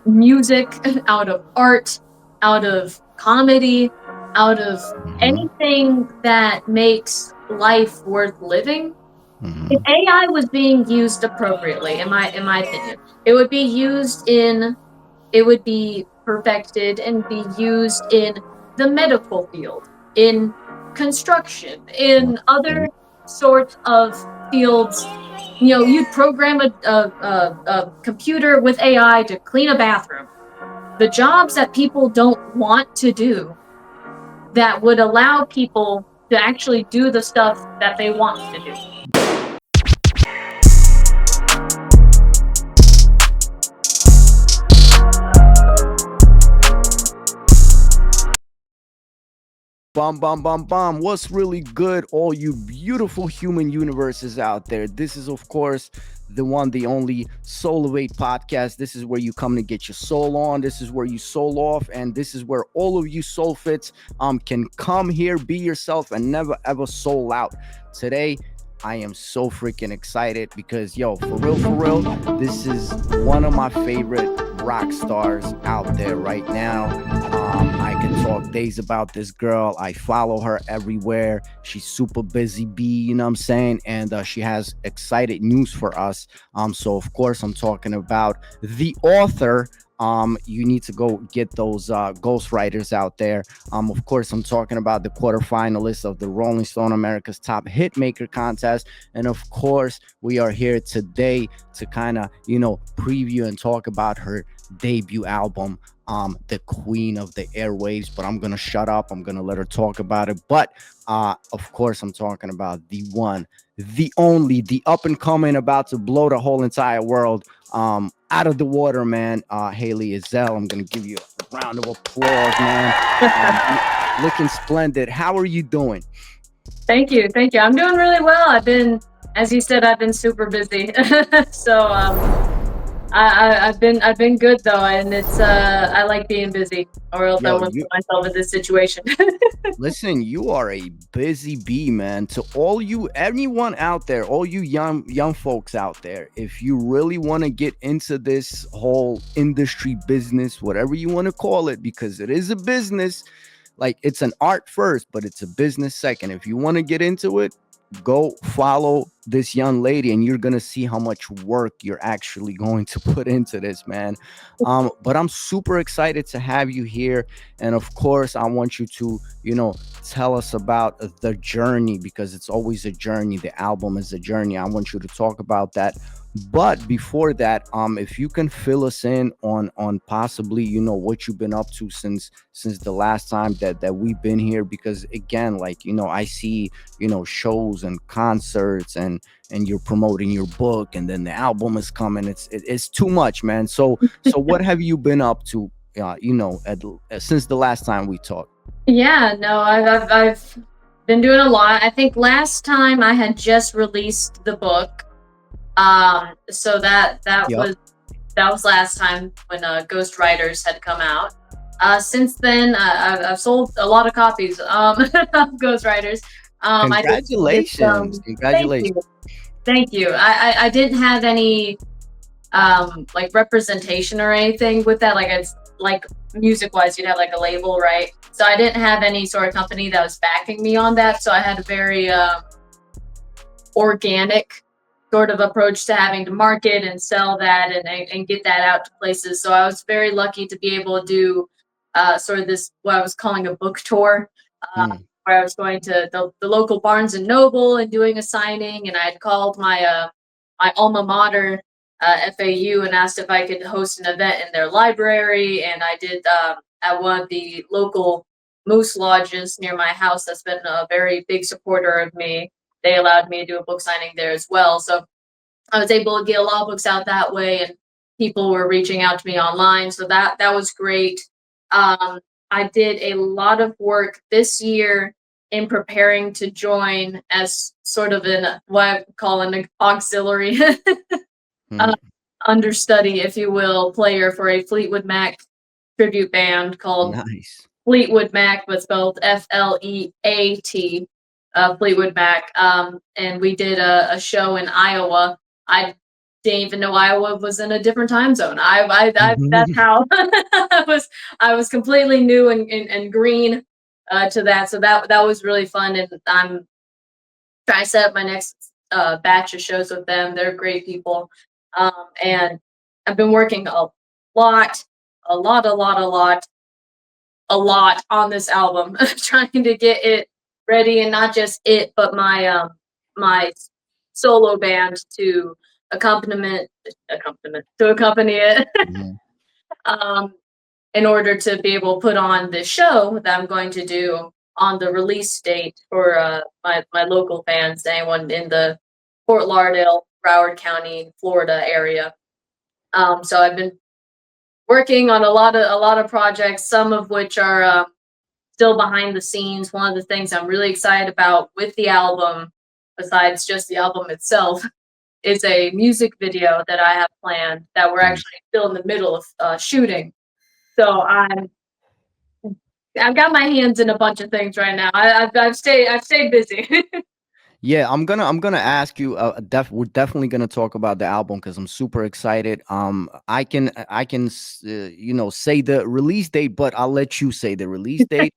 music, out of art, out of comedy, out of Hmm. anything that makes life worth living. If Hmm. AI was being used appropriately, in my opinion, it would be used in it would be perfected and be used in the medical field, in construction, in other sorts of fields. You'd program a computer with AI to clean a bathroom. The jobs that people don't want to do, that would allow people to actually do the stuff that they want to do. Bum bum bum bum. What's really good, all you beautiful human universes out there? This is, of course, the one, the only SouLivate podcast. This is where you come to get your soul on. This is where you soul off, and this is where all of you soul fits can come here, be yourself, and never ever soul out. Today, I am so freaking excited because, yo, for real, this is one of my favorite rock stars out there right now. I can talk days about this girl. I follow her everywhere. She's super busy bee, you know what I'm saying? And she has excited news for us. So of course I'm talking about the author. You need to go get those ghostwriters out there. Of course, I'm talking about the quarterfinalists of the Rolling Stone America's Top Hitmaker contest. And of course, we are here today to kind of, preview and talk about her debut album, the queen of the airwaves. But I'm gonna shut up. I'm gonna let her talk about it. But of course, I'm talking about the one, the only, the up and coming, about to blow the whole entire world out of the water, man. Hailey Ezzell. I'm gonna give you a round of applause, man. Looking splendid. How are you doing? Thank you, thank you. I'm doing really well. As you said, I've been super busy. So I've been good though, and it's I like being busy, or else I Yo, wouldn't you put myself in this situation. listen, you are a busy bee, man. To all you, anyone out there, all you young folks out there, if you really want to get into this whole industry business, whatever you want to call it, because it is a business, like it's an art first, but it's a business second. If you want to get into it, go follow this young lady and you're gonna see how much work you're actually going to put into this, man. But I'm super excited to have you here. And of course, I want you to, tell us about the journey, because it's always a journey. The album is a journey. I want you to talk about that. But before that, if you can fill us in on possibly, what you've been up to since the last time that we've been here. Because again, like, I see, shows and concerts, and you're promoting your book, and then the album is coming. It's too much, man. So what have you been up to, since the last time we talked? Yeah, no, I've been doing a lot. I think last time I had just released the book. So Yep. that was last time when Ghost Riders had come out. Since then, I've sold a lot of copies of Ghost Riders. I did Congratulations. thank Congratulations. you, thank you. I didn't have any like representation or anything with that. Like it's like music wise, you'd have like a label, right? So I didn't have any sort of company that was backing me on that. So I had a very organic sort of approach to having to market and sell that and get that out to places. So I was very lucky to be able to do sort of this, what I was calling a book tour, Hmm. where I was going to the local Barnes and Noble and doing a signing. And I had called my alma mater, FAU, and asked if I could host an event in their library. And I did at one of the local moose lodges near my house that's been a very big supporter of me. They allowed me to do a book signing there as well. So I was able to get a lot of books out that way, and people were reaching out to me online. So that was great. I did a lot of work this year in preparing to join as sort of an, what I call an auxiliary Hmm. uh, understudy, if you will, player for a Fleetwood Mac tribute band called Nice. Fleetwood Mac, but spelled FLEAT, Fleetwood Mac. And we did a show in Iowa. I didn't even know Iowa was in a different time zone. That's how I was completely new and green to that. So that was really fun, and I'm trying to set up my next batch of shows with them. They're great people, and I've been working lot, a lot, a lot, a lot, a lot on this album, trying to get it ready, and not just it, but my solo band to accompany it, Mhm. um, in order to be able to put on this show that I'm going to do on the release date for my local fans, anyone in the Fort Lauderdale, Broward County, Florida area. So I've been working on a lot of projects, some of which are still behind the scenes. One of the things I'm really excited about with the album, besides just the album itself, is a music video that I have planned that we're Nice. actually still in the middle of shooting. So I've got my hands in a bunch of things right now. I've stayed busy. Yeah, I'm gonna ask you. We're definitely gonna talk about the album because I'm super excited. Say the release date, but I'll let you say the release date.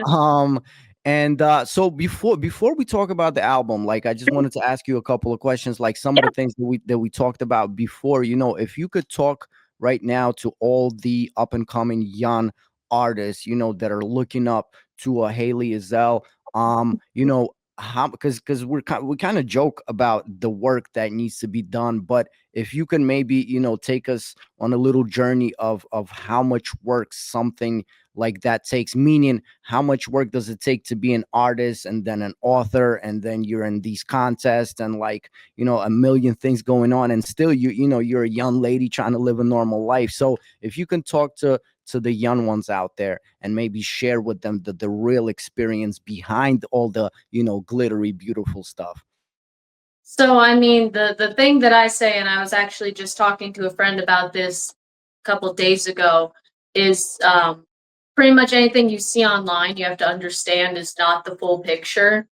Um, and so before we talk about the album, like I just wanted to ask you a couple of questions, like some of Yeah. the things that we talked about before. If you could talk right now to all the up and coming young artists, that are looking up to a Hailey Ezzell, how, because we kind of joke about the work that needs to be done, but if you can maybe take us on a little journey of how much work something like that takes, meaning how much work does it take to be an artist and then an author, and then you're in these contests and like a million things going on, and still you're a young lady trying to live a normal life. So if you can talk to the young ones out there and maybe share with them the real experience behind all the glittery beautiful stuff. So I mean, the thing that I say, and I was actually just talking to a friend about this a couple days ago, is pretty much anything you see online, you have to understand is not the full picture.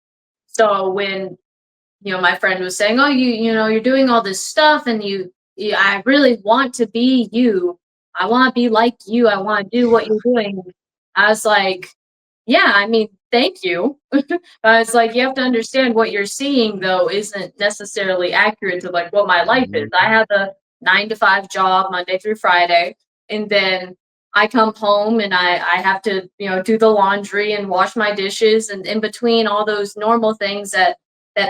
So when my friend was saying, "Oh, you're doing all this stuff, and I really want to be you. I want to be like you. I want to do what you're doing." I was like, "Yeah, I mean, thank you." But it's like you have to understand what you're seeing though isn't necessarily accurate to like what my life is. Mhm, I have a 9 to 5 job Monday through Friday, and then I come home and I have to do the laundry and wash my dishes, and in between all those normal things that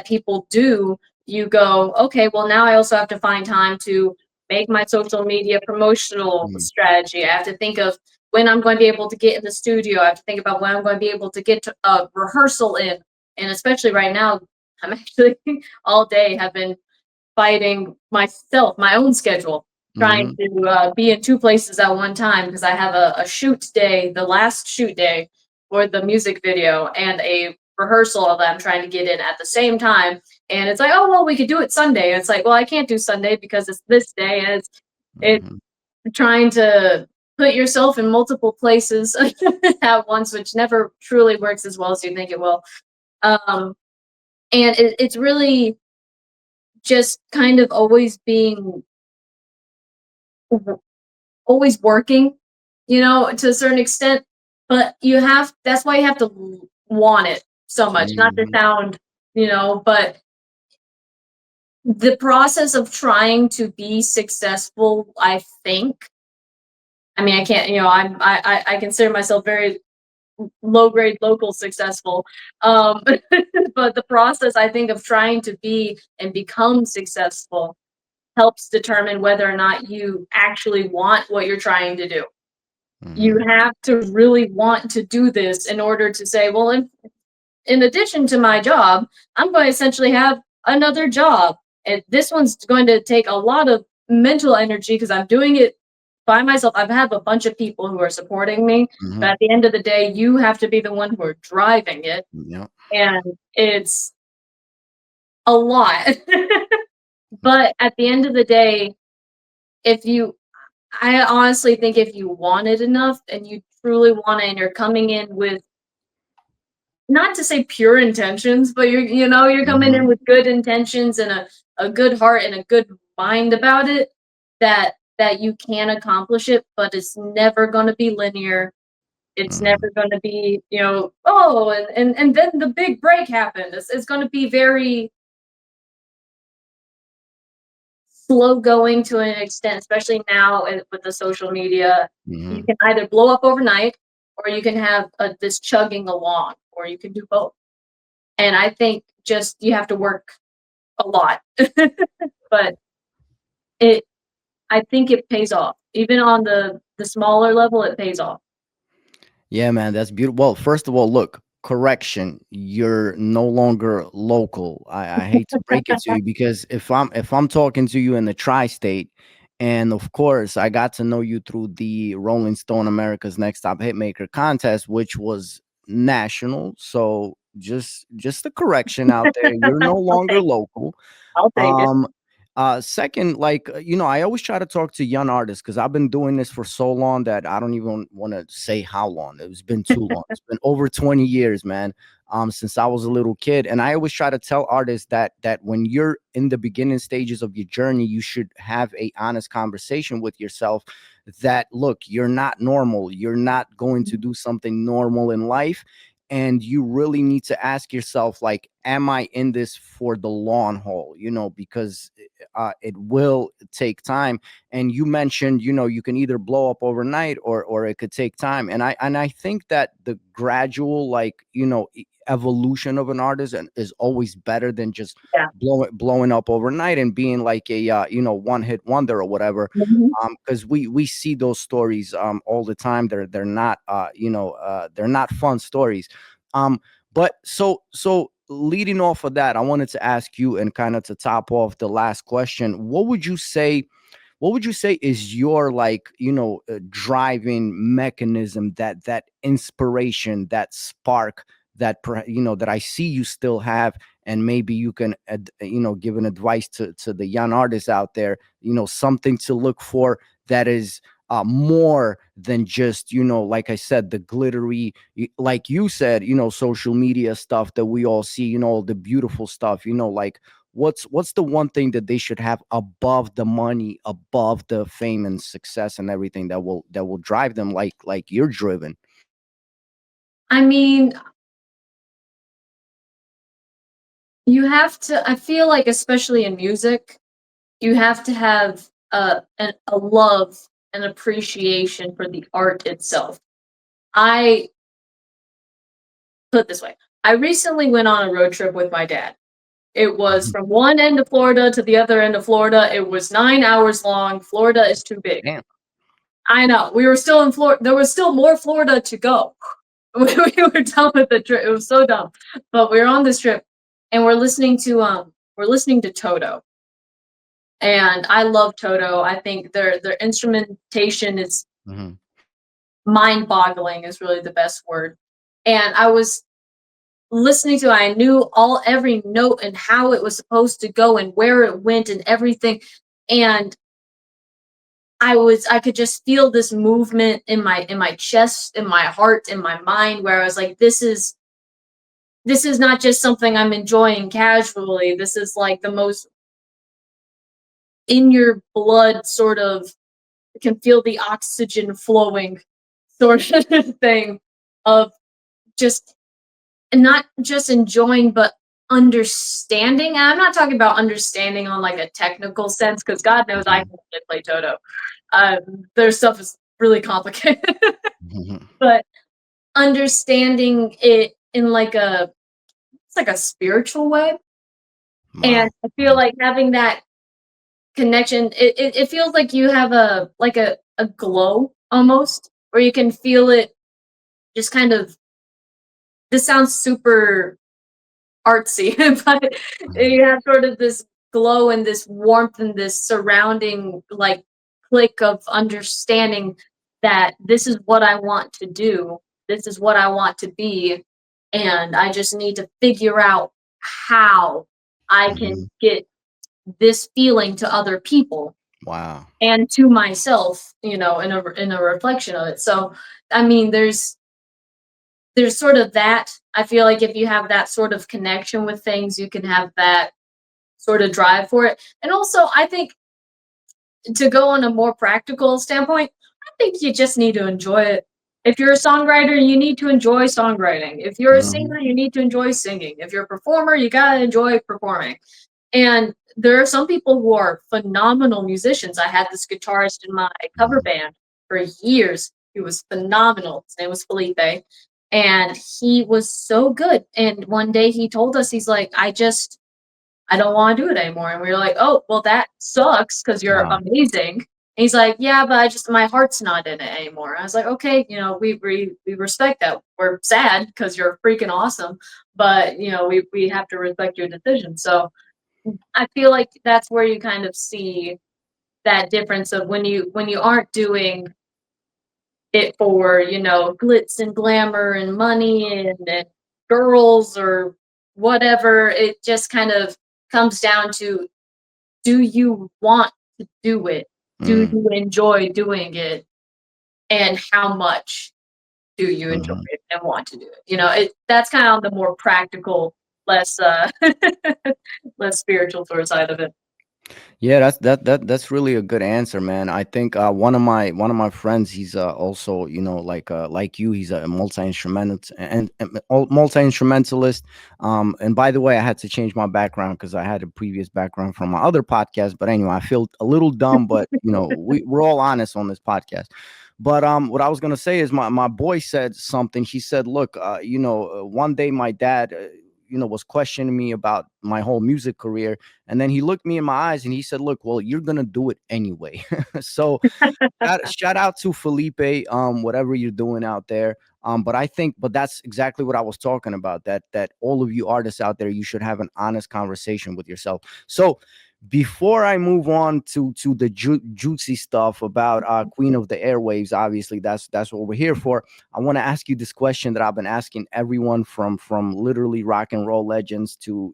people do, you go, okay, well now I also have to find time to make my social media promotional mhm, strategy. I have to think of when I'm going to be able to get in the studio. I have to think about when I'm going to be able to get to a rehearsal in. And especially right now, I'm actually all day have been fighting myself, my own schedule, trying mhm, to be in 2 places at one time because I have a shoot day, the last shoot day for the music video, and a rehearsal that I'm trying to get in at the same time. And it's like, oh, well, we could do it Sunday. And it's like, well, I can't do Sunday because it's this day. And it's mhm, trying to put yourself in multiple places at once, which never truly works as well as you think it will. Um, and it's really just kind of always working, to a certain extent. But that's why you have to want it so much, not to mhm, sound, but the process of trying to be successful, I think. I mean, I can't, I consider myself very low grade local successful. But the process, I think, of trying to be and become successful helps determine whether or not you actually want what you're trying to do. You mhm, have to really want to do this in order to say, well, in addition to my job, I'm going to essentially have another job. And this one's going to take a lot of mental energy because I'm doing it by myself. I've had a bunch of people who are supporting me, but mhm. at the end of the day, you have to be the one who are driving it. Yeah. And it's a lot. But at the end of the day, if you I honestly think if you want it enough and you truly want it and you're coming in with, not to say pure intentions, but you're coming in Mhm, with good intentions and a good heart and a good mind about it that you can accomplish it, but it's never going to be linear. It's Mhm. never going to be, oh, and then the big break happened. It's going to be very slow going to an extent, especially now with the social media. You Mhm. can either blow up overnight, or you can have this chugging along, or you can do both. And I think just you have to work a lot, but it I think it pays off. Even on the smaller level, it pays off. Yeah, man, that's beautiful. Well, first of all, look, correction, you're no longer local. I hate to break it to you because if I'm talking to you in the tri-state, and of course I got to know you through the Rolling Stone America's Next Top Hitmaker contest, which was national. So just a correction out there. You're no I'll longer take it. local. I'll take it. Um, second, like, I always try to talk to young artists because I've been doing this for so long that I don't even want to say how long. It's been too long. It's been over 20 years, man. Since I was a little kid. And I always try to tell artists that when you're in the beginning stages of your journey, you should have a honest conversation with yourself that look, you're not normal. You're not going to do something normal in life. And you really need to ask yourself, like, am I in this for the long haul? Because it will take time. And you mentioned, you can either blow up overnight, or it could take time. And I think that the gradual, like, evolution of an artist and is always better than just Yeah. blowing up overnight and being like a one hit wonder or whatever. Mhm. Because we see those stories all the time. They're not they're not fun stories. But so leading off of that, I wanted to ask you, and kind of to top off the last question, what would you say is your, like, driving mechanism, that inspiration, that spark, that I see you still have, and maybe you can give an advice to the young artists out there, something to look for that is more than just, like I said, the glittery, like you said, social media stuff that we all see, all the beautiful stuff, like, what's the one thing that they should have above the money, above the fame and success and everything, that will drive them, like you're driven. I mean, you have to. I feel like, especially in music, you have to have a love and appreciation for the art itself. I put it this way. I recently went on a road trip with my dad. It was from one end of Florida to the other end of Florida. It was 9 hours long. Florida is too big. Damn. I know. We were still in Florida. There was still more Florida to go. We were done with the trip. It was so dumb. But we were on this trip, and we're listening to Toto. And I love Toto. I think their instrumentation is Mhm. mind-boggling, is really the best word. And I was listening to it, I knew every note and how it was supposed to go and where it went and everything. And I could just feel this movement in my chest, in my heart, in my mind, where I was like, this is not just something I'm enjoying casually. This is like the most in your blood sort of, can feel the oxygen flowing sort of thing of just not just enjoying, but understanding. And I'm not talking about understanding on like a technical sense, because God knows I Mhm. can't play Toto. Their stuff is really complicated, Mhm. but understanding it in like it's like a spiritual way. And Wow. I feel like having that connection, it feels like you have a glow almost, where you can feel it just kind of. This sounds super artsy, but Mhm. you have sort of this glow and this warmth and this surrounding like click of understanding that this is what I want to do. This is what I want to be. And I just need to figure out how I can Mhm. get this feeling to other people Wow. and to myself, in a reflection of it. So, I mean, there's sort of that. I feel like if you have that sort of connection with things, you can have that sort of drive for it. And also, I think to go on a more practical standpoint, I think you just need to enjoy it. If you're a songwriter, you need to enjoy songwriting. If you're a Hmm. singer, you need to enjoy singing. If you're a performer, you gotta enjoy performing. And there are some people who are phenomenal musicians. I had this guitarist in my cover band for years. He was phenomenal. His name was Felipe. And he was so good. And one day he told us, he's like, I don't want to do it anymore. And we were like, oh, well, that sucks because you're Wow. amazing. And he's like, yeah, but my heart's not in it anymore. I was like, okay, we respect that. We're sad because you're freaking awesome, but we have to respect your decision. So I feel like that's where you kind of see that difference of when you aren't doing it for glitz and glamour and money and girls or whatever. It just kind of comes down to, do you want to do it? Do Mm. you enjoy doing it? And how much do you enjoy Mhm. it and want to do it? That's kind of on the more practical, less less spiritual sort of side of it. Yeah, that's really a good answer, man. I think one of my friends, he's also, like you, he's a multi instrumentalist and multi instrumentalist. And by the way, I had to change my background because I had a previous background from my other podcast. But anyway, I feel a little dumb, but we're all honest on this podcast. But what I was gonna say is my boy said something. He said, "Look, one day my dad." Was questioning me about my whole music career, and then he looked me in my eyes and he said, "Look, well, you're gonna do it anyway." So shout out to Felipe, whatever you're doing out there. But that's exactly what I was talking about. That all of you artists out there, you should have an honest conversation with yourself. So before I move on to the juicy stuff about Queen of the Airwaves, obviously that's what we're here for. I want to ask you this question that I've been asking everyone from literally rock and roll legends to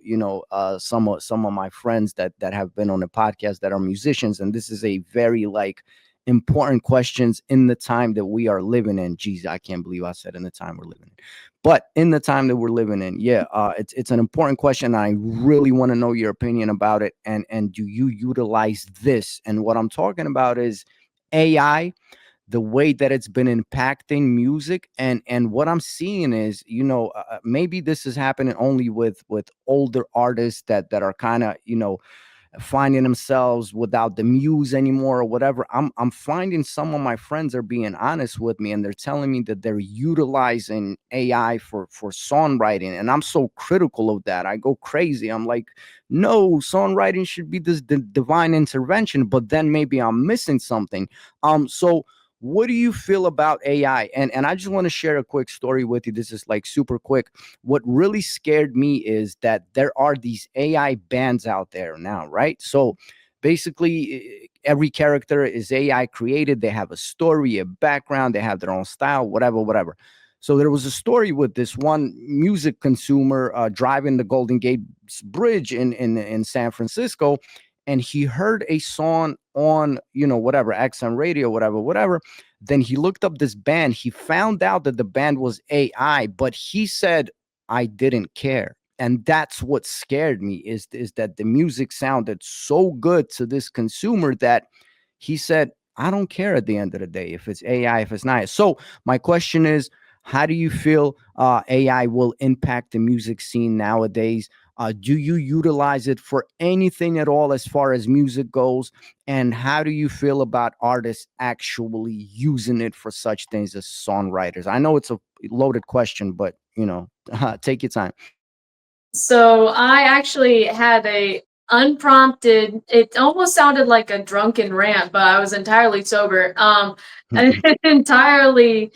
some of my friends that have been on the podcast that are musicians, and this is a very like important questions in the time that we are living in. Jeez, I can't believe I said in the time we're living in. But in the time that we're living in, yeah, it's an important question. I really want to know your opinion about it, and do you utilize this? And what I'm talking about is AI, the way that it's been impacting music, and what I'm seeing is, maybe this is happening only with older artists that are kind of finding themselves without the muse anymore or whatever. I'm finding some of my friends are being honest with me, and they're telling me that they're utilizing AI for songwriting, and I'm so critical of that. I go crazy. I'm like, no, songwriting should be this divine intervention, but then maybe I'm missing something. So what do you feel about AI? And I just want to share a quick story with you. This is like super quick. What really scared me is that there are these AI bands out there now, right? So basically, every character is AI created. They have a story, a background, they have their own style, whatever, whatever. So there was a story with this one music consumer driving the Golden Gate Bridge in San Francisco, and he heard a song on whatever XM radio, whatever, whatever. Then he looked up this band. He found out that the band was AI, but he said, I didn't care. And that's what scared me is that the music sounded so good to this consumer that he said, I don't care at the end of the day if it's AI, if it's not. So my question is, how do you feel AI will impact the music scene nowadays? Do you utilize it for anything at all as far as music goes? And how do you feel about artists actually using it for such things as songwriters? I know it's a loaded question, but take your time. So I actually had a unprompted, it almost sounded like a drunken rant, but I was entirely sober. An entirely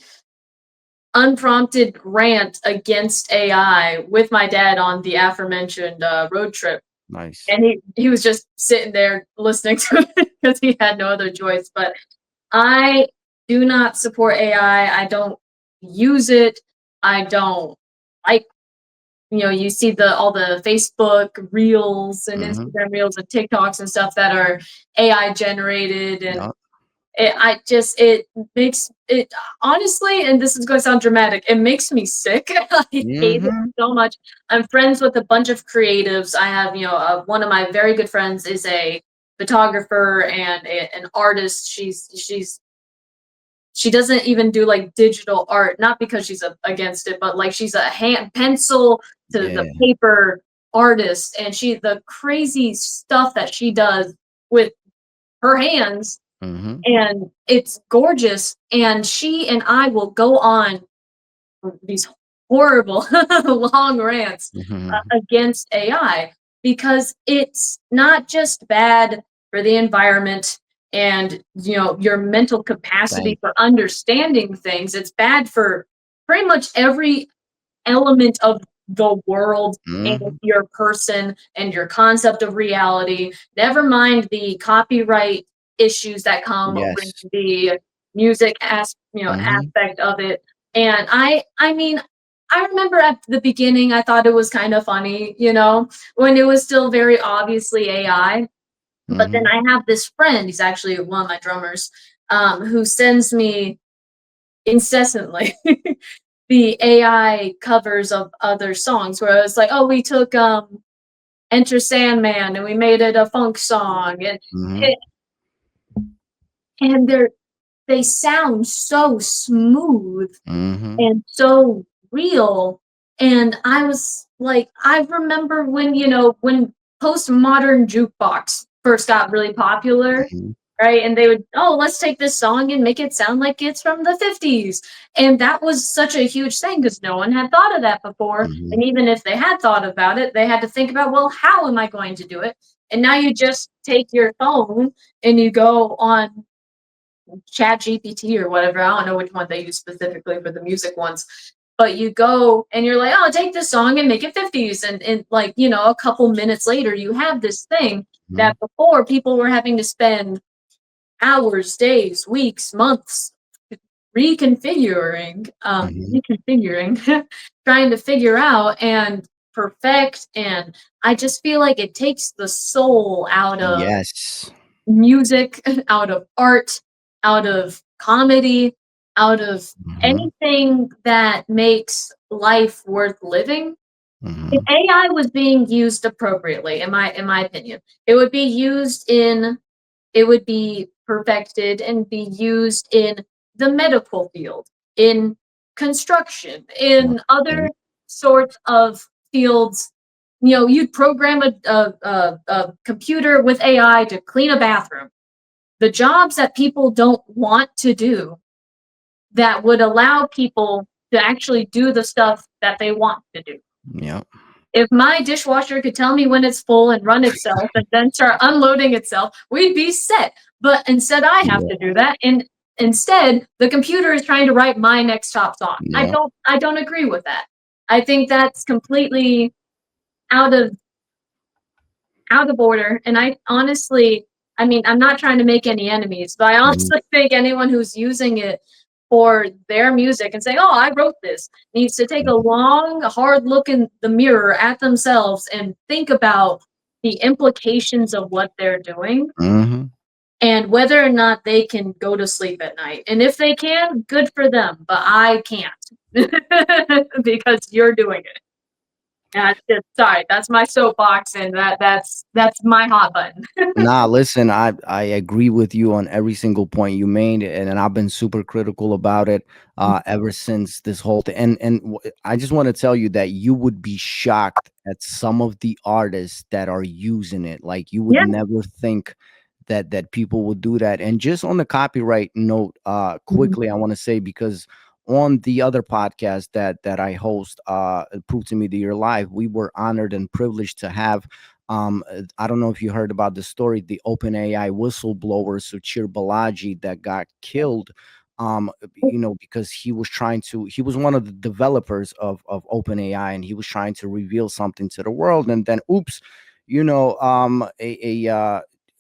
unprompted rant against AI with my dad on the aforementioned road trip. Nice. And he was just sitting there listening to it because he had no other choice. But I do not support AI. I don't use it. I don't like, you see all the Facebook reels and Hmm. Instagram reels and TikToks and stuff that are AI generated, and Yeah. it makes it, honestly, and this is going to sound dramatic, it makes me sick. I hate it Hmm. so much. I'm friends with a bunch of creatives. I have, one of my very good friends is a photographer and an artist. She doesn't even do like digital art, not because she's against it, but like she's a hand pencil to the Yeah. paper artist, and the crazy stuff that she does with her hands, Mm-hmm. and it's gorgeous. And she and I will go on these horrible long rants Mm-hmm. against AI, because it's not just bad for the environment and your mental capacity Thank for understanding things. It's bad for pretty much every element of the world and you. your person and your concept of reality. Never mind the copyright issues that come with Yes. the music Mm-hmm. aspect of it. And I mean, I remember at the beginning I thought it was kind of funny, when it was still very obviously AI. But then Mm-hmm. I have this friend, he's actually one of my drummers, who sends me incessantly the AI covers of other songs, where it's like, oh, we took Enter Sandman and we made it a funk song, and Mm-hmm. it, and they sound so smooth Mm-hmm. and so real. And I was like, I remember when when postmodern jukebox first got really popular, Mm-hmm. right? And they would, oh, let's take this song and make it sound like it's from the 50s. And that was such a huge thing because no one had thought of that before. Mm-hmm. And even if they had thought about it, they had to think about, well, how am I going to do it? And now you just take your phone and you go on Chat GPT or whatever. I don't know which one they use specifically for the music ones. But you go and you're like, oh, take this song and make it 50s. And like, a couple minutes later, you have this thing Mm-hmm. that before people were having to spend hours, days, weeks, months Mm-hmm. reconfiguring, trying to figure out and perfect. And I just feel like it takes the soul out of Yes. music, out of art, out of comedy, out of Mm-hmm. anything that makes life worth living. If Mm-hmm. AI was being used appropriately, in my opinion, it would be used in it would be perfected and be used in the medical field, in construction, in other sorts of fields. You'd program a computer with AI to clean a bathroom. The jobs that people don't want to do, that would allow people to actually do the stuff that they want to do. Yep. If my dishwasher could tell me when it's full and run itself and then start unloading itself, we'd be set. But instead, I have Yeah. to do that, and instead, the computer is trying to write my next top song. I Yeah. don't. I don't agree with that. I think that's completely out of order. And I honestly, I mean, I'm not trying to make any enemies, but I Mhm. honestly think anyone who's using it for their music and saying, "Oh, I wrote this," needs to take a long, hard look in the mirror at themselves and think about the implications of what they're doing Mhm. and whether or not they can go to sleep at night. And if they can, good for them, but I can't because you're doing it. That's just, sorry, that's my soapbox, and that's my hot button. Nah, listen, I agree with you on every single point you made, and I've been super critical about it ever since this whole thing. I just want to tell you that you would be shocked at some of the artists that are using it. Like you would Yeah. never think that people would do that. And just on the copyright note, Mhm. quickly, I want to say because on the other podcast that I host, Prove to Me that You're Live, we were honored and privileged to have I don't know if you heard about the story, the OpenAI whistleblower Suchir Balaji that got killed. Because he was one of the developers of OpenAI, and he was trying to reveal something to the world, and then oops,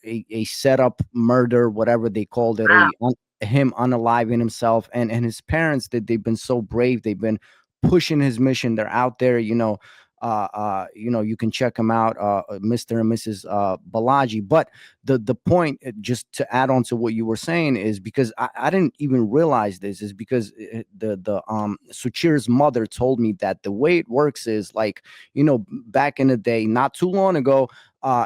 a setup murder, whatever they called it, Wow. him unaliving himself, and his parents, that they've been so brave, they've been pushing his mission. They're out there, you can check them out, Mr. and Mrs. Balaji. But the point, just to add on to what you were saying, is because I didn't even realize this, is because the Suchir's mother told me that the way it works is like, back in the day, not too long ago,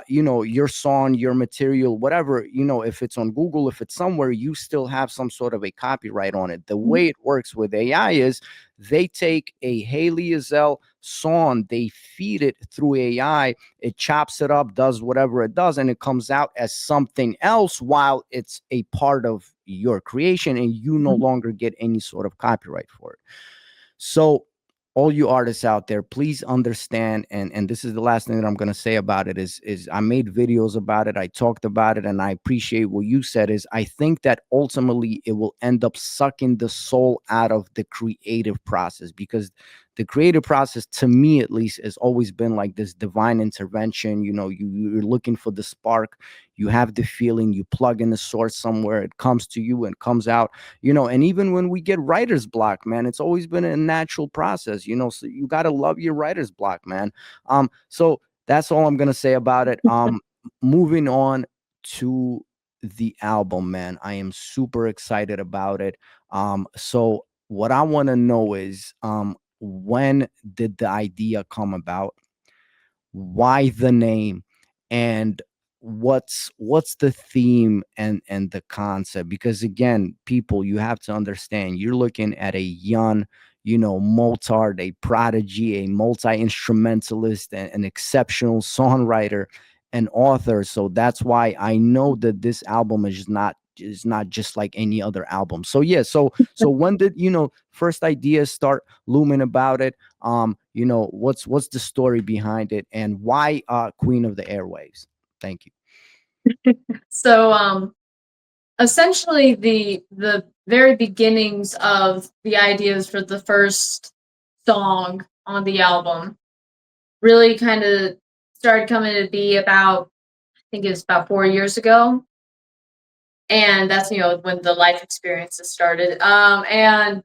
your song, your material, whatever, if it's on Google, if it's somewhere, you still have some sort of a copyright on it. The way it works with AI is they take a Hailey Ezzell song, they feed it through AI, it chops it up, does whatever it does, and it comes out as something else while it's a part of your creation, and you no longer get any sort of copyright for it. So all you artists out there, please understand, and this is the last thing that I'm going to say about it, is I made videos about it, I talked about it, and I appreciate what you said. Is I think that ultimately it will end up sucking the soul out of the creative process, because the creative process, to me at least, has always been like this divine intervention. You're looking for the spark, you have the feeling, you plug in the source somewhere, it comes to you and comes out. And even when we get writer's block, man, it's always been a natural process. So you got to love your writer's block, man. So that's all I'm gonna say about it. Moving on to the album, man, I am super excited about it. So what I want to know is, when did the idea come about? Why the name? And what's the theme and the concept? Because again, people, you have to understand, you're looking at a young, Mozart, a prodigy, a multi-instrumentalist, and an exceptional songwriter and author. So that's why I know that this album is not just like any other album. So yeah, so when did first ideas start looming about it? What's the story behind it, and why Queen of the Airwaves? Thank you. So essentially the very beginnings of the ideas for the first song on the album really kind of started coming to be about, I think it's about 4 years ago. And that's, when the life experiences started. And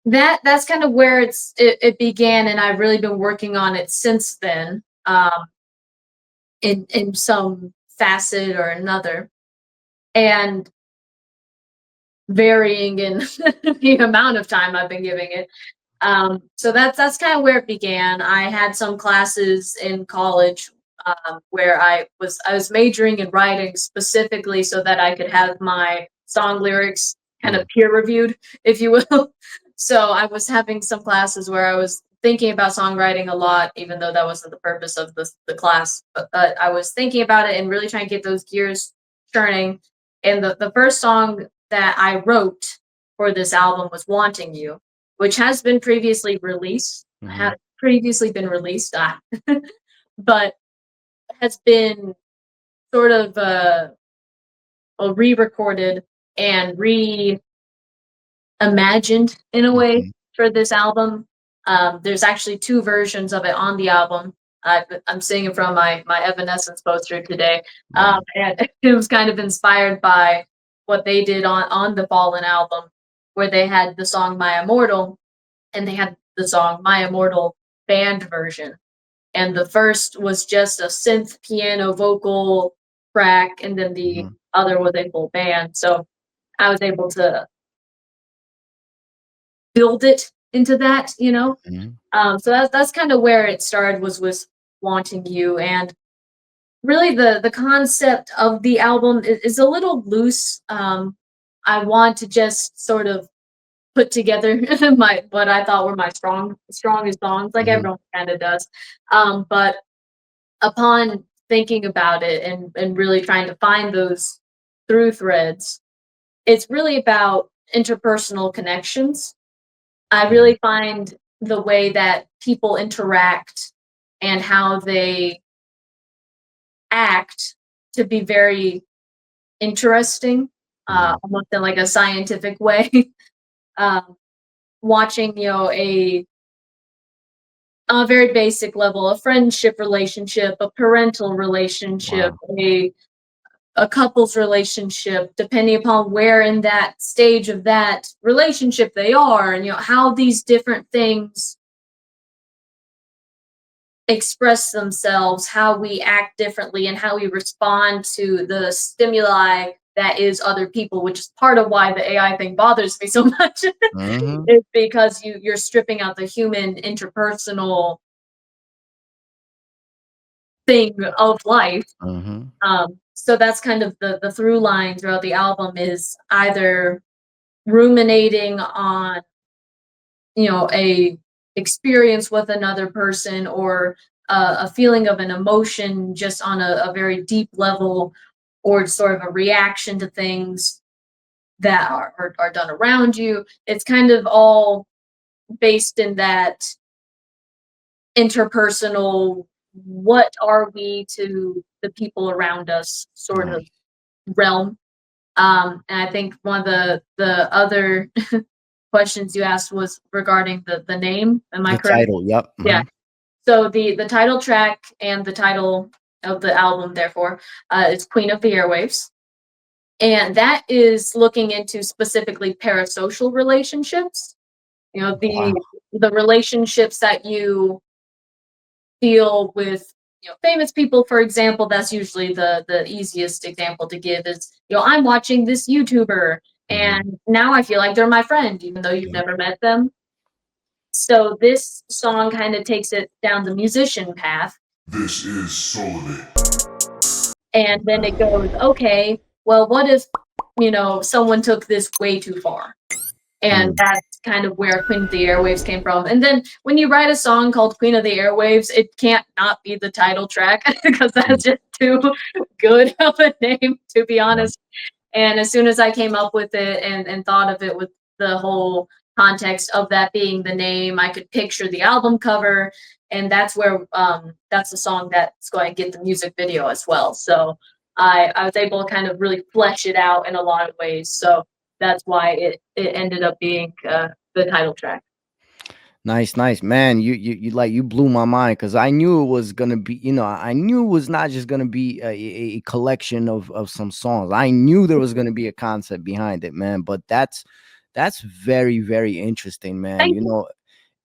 that's kind of where it began, and I've really been working on it since then, in some facet or another, and varying in the amount of time I've been giving it. So that's kind of where it began. I had some classes in college, where I was majoring in writing specifically so that I could have my song lyrics kind of peer reviewed, if you will. So I was having some classes where I was thinking about songwriting a lot, even though that wasn't the purpose of the class. But I was thinking about it and really trying to get those gears turning. And the first song that I wrote for this album was "Wanting You," which has been previously released. Mhm. Had previously been released, but has been sort of re-recorded and reimagined in a way Mhm. for this album. There's actually two versions of it on the album. I'm seeing it from my Evanescence poster today, Wow. and it was kind of inspired by what they did on the Fallen album, where they had the song "My Immortal" and they had the song "My Immortal" band version. And the first was just a synth piano vocal track, and then the Mhm. other was a full band. So I was able to build it into that. Mhm. So that's kind of where it started, was with "Wanting You," and really the concept of the album is a little loose. I want to just sort of put together my what I thought were my strongest songs, like Mhm. everyone kind of does. But upon thinking about it and really trying to find those through threads, it's really about interpersonal connections. I Mhm. really find the way that people interact and how they act to be very interesting, Mhm. almost in like a scientific way. um, Watching, on a very basic level, a friendship relationship, a parental relationship, Wow. a couple's relationship, depending upon where in that stage of that relationship they are, and how these different things express themselves, how we act differently, and how we respond to the stimuli that is other people, which is part of why the AI thing bothers me so much. Mhm. Is because you're stripping out the human interpersonal thing of life. Mm-hmm. So that's kind of the through line throughout the album, is either ruminating on, a experience with another person, or a feeling of an emotion just on a very deep level, or sort of a reaction to things that are done around you. It's kind of all based in that interpersonal, what are we to the people around us sort of Nice. realm. And I think one of the other questions you asked was regarding the name. Am I The correct? title. Yep. Yeah. Mm-hmm. So the title track and the title of the album, therefore, is Queen of the Airwaves. And that is looking into specifically parasocial relationships. Wow. The relationships that you feel with, famous people, for example. That's usually the easiest example to give is, I'm watching this YouTuber Mm-hmm. and now I feel like they're my friend, even though you've Yep. never met them. So this song kind of takes it down the musician path. This is SouLivate. And then it goes, okay, well, what if, someone took this way too far? And Mm. that's kind of where Queen of the Airwaves came from. And then when you write a song called Queen of the Airwaves, it can't not be the title track because Mm. that's just too good of a name, to be Yeah. honest. And as soon as I came up with it and thought of it with the whole context of that being the name, I could picture the album cover. And that's where that's the song that's going to get the music video as well. So I was able to kind of really flesh it out in a lot of ways. So that's why it ended up being the title track. Nice, nice, man. You blew my mind because I knew it was gonna be, I knew it was not just gonna be a collection of some songs. I knew there was gonna be a concept behind it, man. But that's very, very interesting, man. Thank you.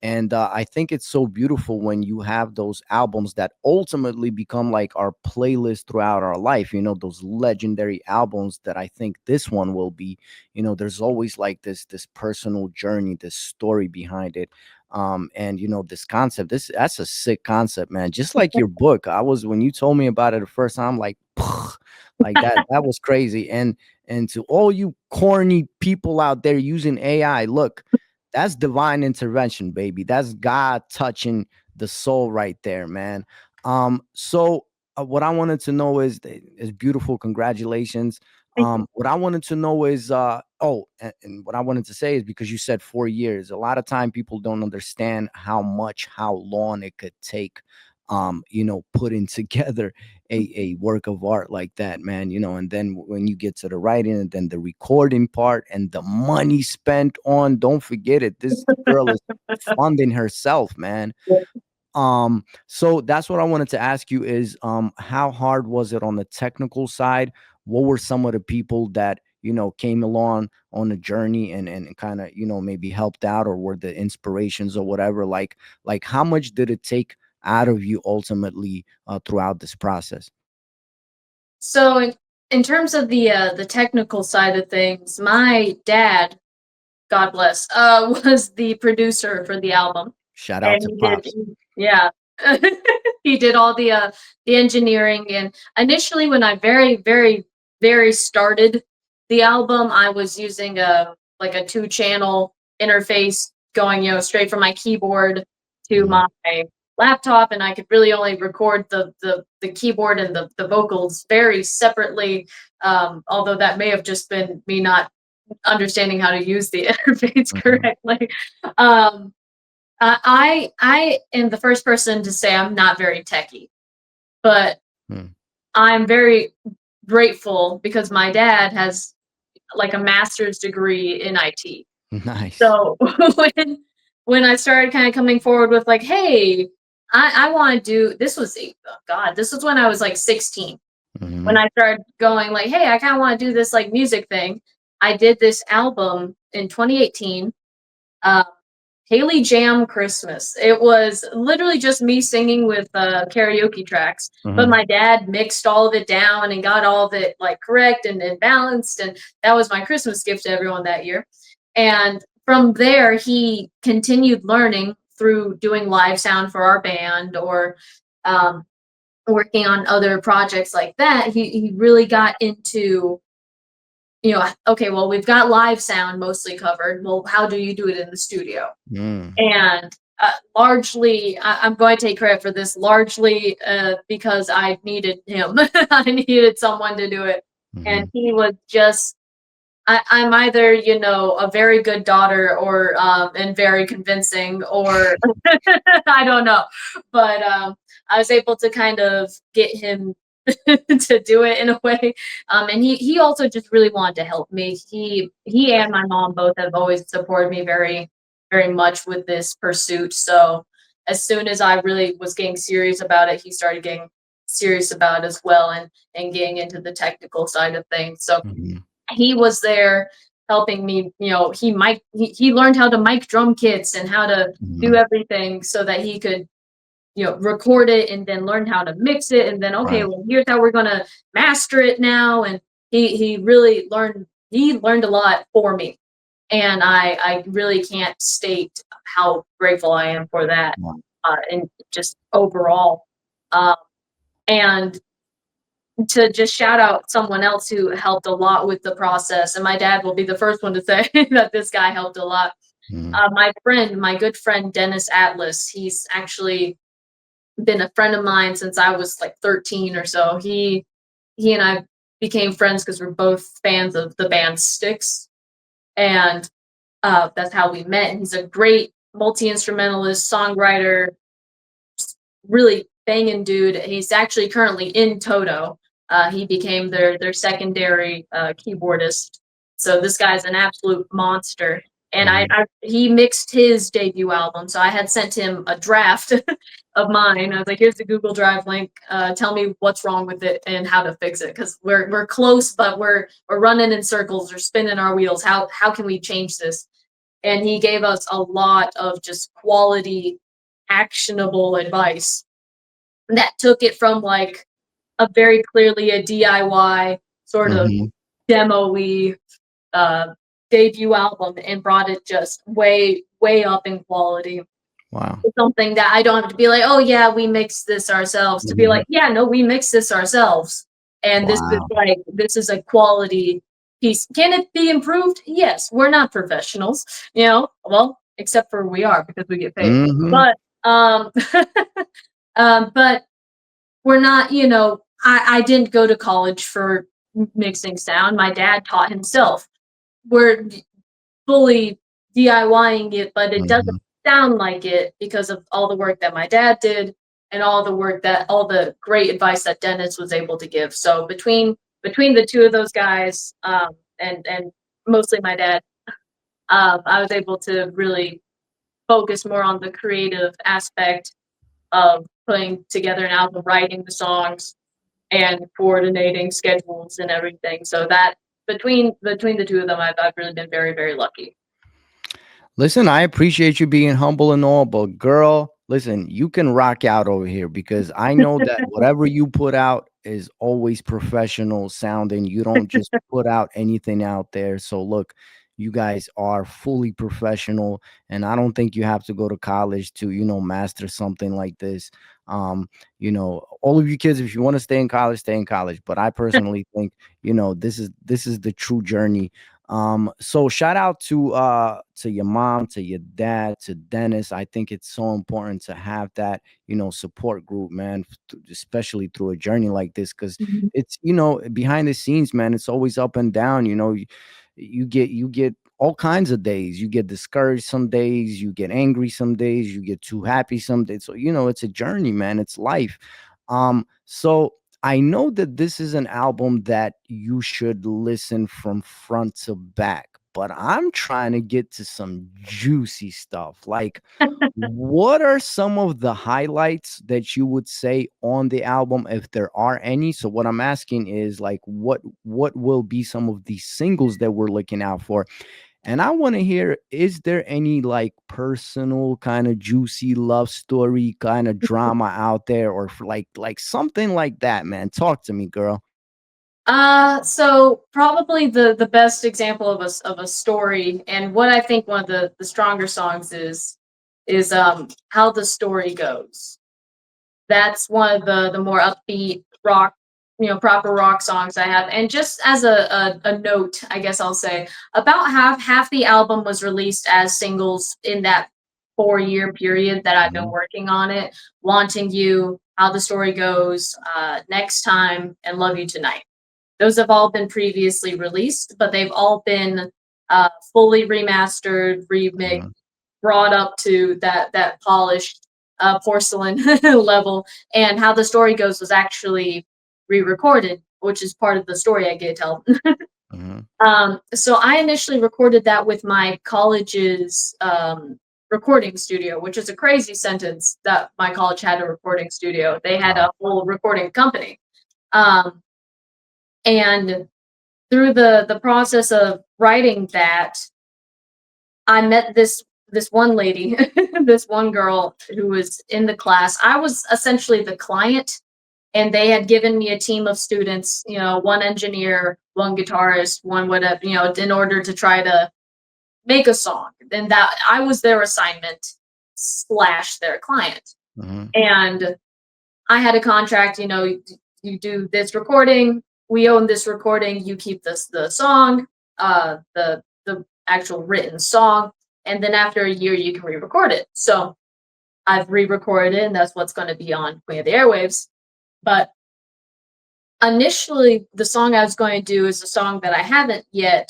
And I think it's so beautiful when you have those albums that ultimately become like our playlist throughout our life. Those legendary albums that I think this one will be. There's always like this personal journey, this story behind it. And this concept, that's a sick concept, man. Just like your book. When you told me about it the first time, I'm like, like that was crazy. And to all you corny people out there using AI, look, that's divine intervention, baby. That's God touching the soul right there, man. So what I wanted to know is beautiful. Congratulations. Thank you. What I wanted to know is and what I wanted to say is, because you said 4 years, a lot of time people don't understand how long it could take, putting together a work of art like that, man. And then when you get to the writing and then the recording part and the money spent on, don't forget it, this girl is funding herself, man. So that's what I wanted to ask you is, how hard was it on the technical side? What were some of the people that came along on the journey and kind of maybe helped out, or were the inspirations or whatever? Like how much did it take out of you ultimately throughout this process? So in terms of the technical side of things, my dad, God bless, was the producer for the album, Shout out and to he did, Pops. yeah, he did all the engineering. And initially, when I very, very, very started the album, I was using a 2-channel interface going, straight from my keyboard to Mhm. my laptop, and I could really only record the keyboard and the vocals very separately. Although that may have just been me not understanding how to use the interface Mhm. correctly. I am the first person to say I'm not very techy, but Mm. I'm very grateful because my dad has like a master's degree in IT. Nice. So when I started kind of coming forward with like, hey, I want to do this, was oh God, this was when I was like 16. When Mhm. I started going like, hey, I kind of want to do this like music thing. I did this album in 2018. Uh, Haley Jam Christmas. It was literally just me singing with karaoke tracks, but Mhm. my dad mixed all of it down and got all of it like correct and balanced, and that was my Christmas gift to everyone that year. And from there, he continued learning through doing live sound for our band, or um, working on other projects like that, he really got into, okay, well, we've got live sound mostly covered. Well, how do you do it in the studio? Mm. And largely, I'm going to take credit for this, largely because I needed him. I needed someone to do it. Mm-hmm. And he was just, I'm either, a very good daughter or and very convincing, or I don't know. But I was able to kind of get him to do it in a way. And he also just really wanted to help me. He and my mom both have always supported me very, very much with this pursuit. So as soon as I really was getting serious about it, he started getting serious about it as well, and getting into the technical side of things. So Mm-hmm. he was there helping me. He learned how to mic drum kits and how to do Mm-hmm. everything so that he could record it and then learn how to mix it, and then, okay, Right. well, here's how we're gonna master it now. And he really learned a lot for me, and I really can't state how grateful I am for that, Wow. and just overall. Um, and to just shout out someone else who helped a lot with the process, and my dad will be the first one to say that this guy helped a lot. Mm-hmm. My good friend Dennis Atlas, he's actually been a friend of mine since I was like 13 or so. He and I became friends because we're both fans of the band Styx, and that's how we met. And he's a great multi-instrumentalist, songwriter, really banging dude. He's actually currently in Toto. He became their secondary keyboardist. So this guy's an absolute monster. And Mm-hmm. he mixed his debut album. So I had sent him a draft of mine. I was like, here's the Google Drive link. Tell me what's wrong with it and how to fix it. Because we're close, but we're running in circles or spinning our wheels. How can we change this? And he gave us a lot of just quality, actionable advice that took it from like a very clearly a DIY sort of Mm-hmm. demo-y uh, debut album, and brought it just way, way up in quality. Wow. It's something that I don't have to be like, oh yeah, we mixed this ourselves. To be Mm-hmm. like, yeah, no, we mixed this ourselves. And Wow. this is a quality piece. Can it be improved? Yes. We're not professionals, well, except for we are because we get paid. Mm-hmm. But but we're not, I didn't go to college for mixing sound. My dad taught himself. We're fully DIYing it, but it Mm-hmm. doesn't sound like it because of all the work that my dad did, and all the great advice that Dennis was able to give. So between the two of those guys, and mostly my dad, I was able to really focus more on the creative aspect of putting together an album, writing the songs, and coordinating schedules and everything. So that between the two of them, I've really been very, very lucky. Listen, I appreciate you being humble and all, but girl, listen, you can rock out over here because I know that whatever you put out is always professional sounding. You don't just put out anything out there. So look, you guys are fully professional, and I don't think you have to go to college to, master something like this. All of you kids, if you want to stay in college, stay in college. But I personally think, this is the true journey. So shout out to your mom, to your dad, to Dennis. I think it's so important to have that, support group, man, especially through a journey like this, because Mhm. it's, behind the scenes, man, it's always up and down. You get all kinds of days. You get discouraged some days, you get angry some days, you get too happy some days. So, it's a journey, man. It's life. So I know that this is an album that you should listen from front to back, but I'm trying to get to some juicy stuff. Like, what are some of the highlights that you would say on the album, if there are any? So what I'm asking is, like, what will be some of these singles that we're looking out for? And I want to hear, is there any like personal kind of juicy love story kind of drama out there, or like something like that, man? Talk to me, girl. So probably the best example of a story, and what I think one of the stronger songs is how the story goes. That's one of the more upbeat rock, proper rock songs I have. And just as a note, I guess I'll say about half the album was released as singles in that 4 year period that I've been Mhm. working on it. Wanting You, How the Story Goes, Next Time, and Love You Tonight. Those have all been previously released, but they've all been fully remastered, remixed, Mhm. brought up to that polished porcelain level. And How the Story Goes was actually re-recorded, which is part of the story I get to tell. Mhm. So I initially recorded that with my college's recording studio, which is a crazy sentence that my college had a recording studio. They had Wow. a whole recording company. Um, and through the process of writing that, I met this one lady, this one girl who was in the class. I was essentially the client, and they had given me a team of students, one engineer, one guitarist, one whatever, in order to try to make a song. And that I was their assignment slash their client. Mhm. And I had a contract, you do this recording, we own this recording, you keep the song, the actual written song, and then after a year you can re-record it. So I've re-recorded it, and that's what's going to be on Queen of the Airwaves. But initially, the song I was going to do is a song that I haven't yet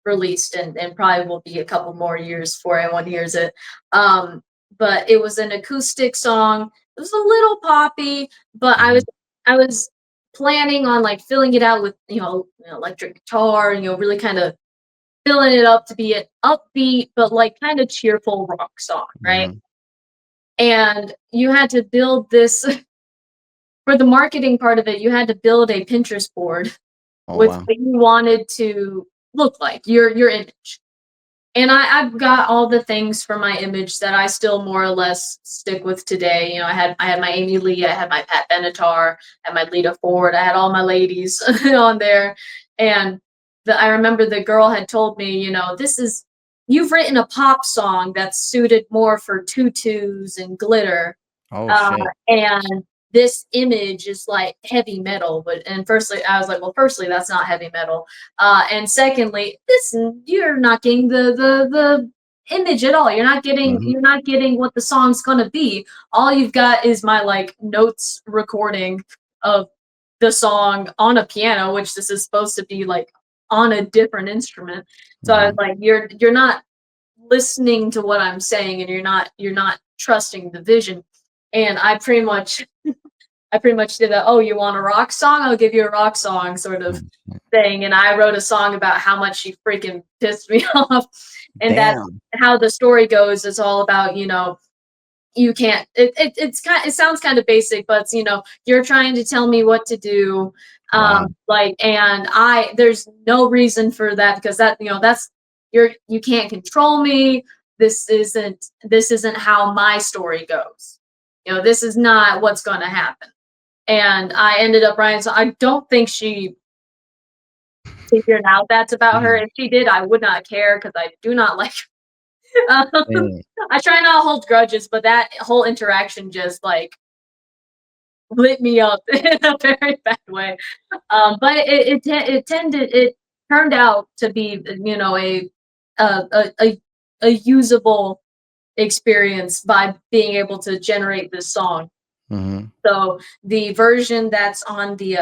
released, and probably will be a couple more years before anyone hears it. But it was an acoustic song. It was a little poppy, but I was Mhm. I was planning on like filling it out with electric guitar, really kind of filling it up to be an upbeat but like kind of cheerful rock song, right? Mhm. And you had to build this for the marketing part of it. You had to build a Pinterest board Oh with wow. what you wanted to look like, your image. And I've got all the things for my image that I still more or less stick with today. I had my Amy Lee, I had my Pat Benatar, I had my Lita Ford, I had all my ladies on there. And I remember the girl had told me, you've written a pop song that's suited more for tutus and glitter, Oh uh, shit. and this image is like heavy metal. And firstly, I was like, well, firstly, that's not heavy metal. And secondly, this you're not getting the image at all. Mhm. You're not getting what the song's gonna be. All you've got is my like notes recording of the song on a piano, which this is supposed to be like on a different instrument. So I was Mhm. like, you're not listening to what I'm saying, and you're not trusting the vision. And I pretty much did a, oh, you want a rock song? I'll give you a rock song sort of thing. And I wrote a song about how much she freaking pissed me off. And that's Damn. how the story goes. It's all about, you can't it sounds kind of basic, but it's, you're trying to tell me what to do. Wow. And there's no reason for that, because that's you can't control me. This isn't how my story goes. This is not what's going to happen. And I ended up writing, so I don't think she figured out that's about her. Mhm. If she did, I would not care, because I do not like her. Damn. I try not to hold grudges, but that whole interaction just like lit me up in a very bad way. But it turned out to be, a usable experience by being able to generate this song. Mhm. So the version that's on the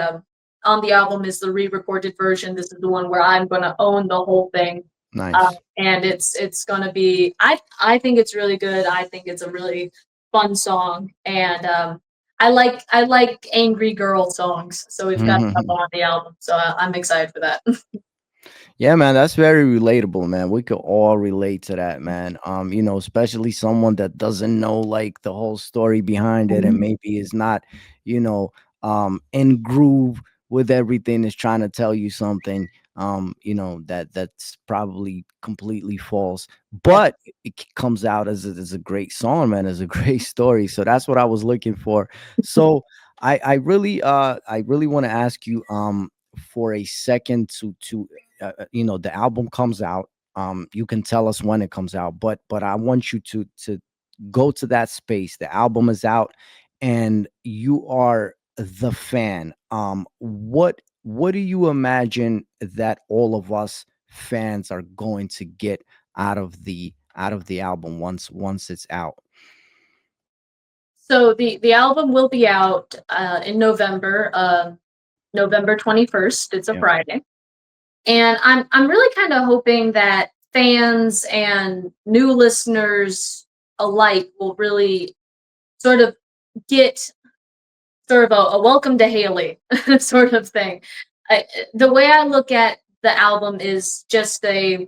album is the re-recorded version. This is the one where I'm gonna own the whole thing, Nice. and it's gonna be. I think it's really good. I think it's a really fun song, and I like angry girl songs, so we've got stuff Mhm. on the album. So I'm excited for that. Yeah, man, that's very relatable, man. We could all relate to that, man. Especially someone that doesn't know like the whole story behind it and Mhm. maybe is not, you know, in groove with everything, is trying to tell you something, that's probably completely false. Yeah. But it comes out as a great song, man, as a great story. So that's what I was looking for. So I really want to ask you for a second to the album comes out. You can tell us when it comes out, but I want you to go to that space. The album is out, and you are the fan, what do you imagine that all of us fans are going to get out of the album once it's out? So the album will be out in November, November 21st. It's a Yeah. Friday. And I'm really kind of hoping that fans and new listeners alike will really sort of get sort of a welcome to Hailey sort of thing. The way I look at the album is just a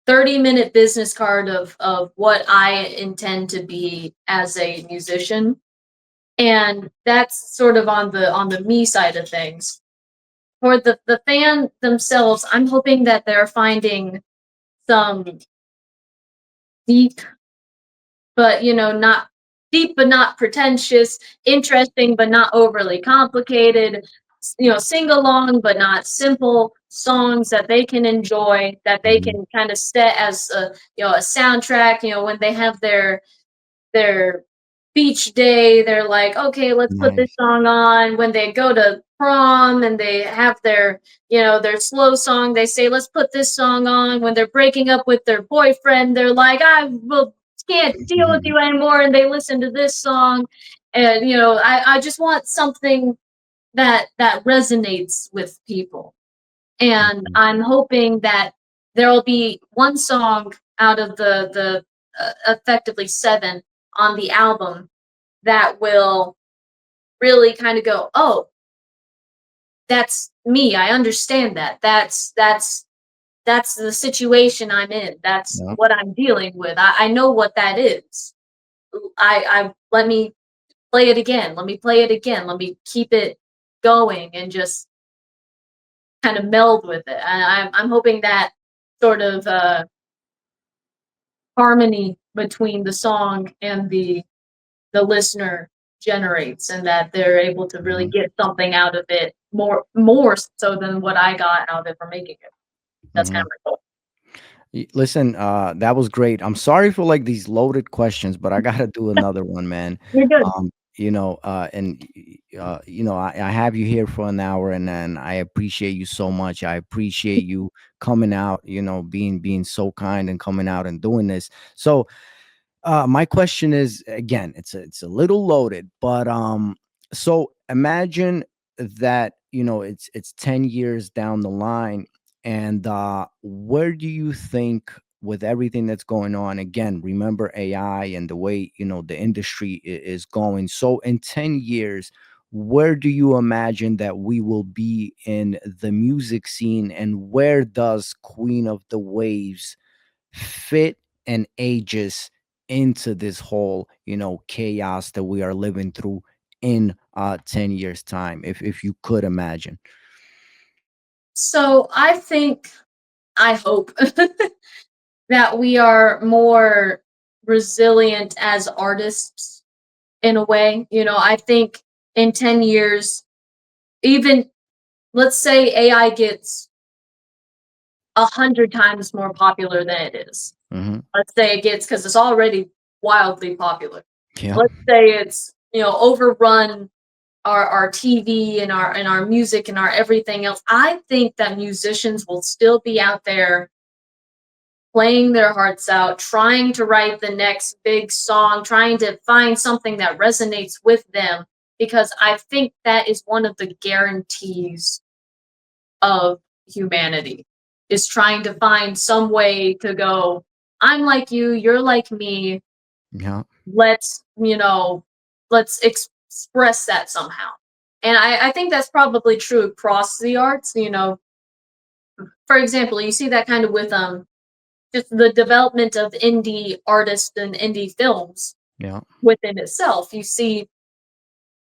30-minute business card of what I intend to be as a musician. And that's sort of on the me side of things. For the fan themselves, I'm hoping that they're finding some deep, but not deep but not pretentious, interesting but not overly complicated, sing along but not simple songs that they can enjoy, that they Mhm. can kind of set as a soundtrack. When they have their beach day, they're like, okay, let's put this Nice. song on. When they go to prom and they have their slow song, they say, let's put this song on. When they're breaking up with their boyfriend, they're like, I will can't deal with you anymore, and they listen to this song. And I just want something that resonates with people. And Mhm. I'm hoping that there will be one song out of the effectively seven on the album that will really kind of go, oh, that's me. I understand that. That's the situation I'm in. That's Yeah. what I'm dealing with. I know what that is. I let me play it again. Let me play it again. Let me keep it going and just kind of meld with it. And I'm hoping that sort of harmony between the song and the listener generates, and that they're able to really Mhm. get something out of it more so than what I got out of it from making it. That's kind Mhm. of my goal. Listen, that was great. I'm sorry for like these loaded questions, but I gotta do another one, man. You're good. I have you here for an hour, and then I appreciate you so much. I appreciate you coming out, being so kind and coming out and doing this. So, my question is, again, it's a little loaded, but so imagine that it's 10 years down the line, and where do you think, with everything that's going on, again, remember AI and the way the industry is going, so in 10 years, where do you imagine that we will be in the music scene, and where does Queen of the Waves fit and ages into this whole chaos that we are living through in 10 years time, if you could imagine? So I hope that we are more resilient as artists in a way. I think in 10 years, even let's say AI gets 100 times more popular than it is. Hmm. Let's say it gets, because it's already wildly popular. Yeah. Let's say it's overrun our TV and our music and our everything else. I think that musicians will still be out there playing their hearts out, trying to write the next big song, trying to find something that resonates with them, because I think that is one of the guarantees of humanity, is trying to find some way to go, I'm like you, you're like me, Yeah. let's express that somehow. And I think that's probably true across the arts. For example, you see that kind of with just the development of indie artists and indie films Yeah. within itself. You see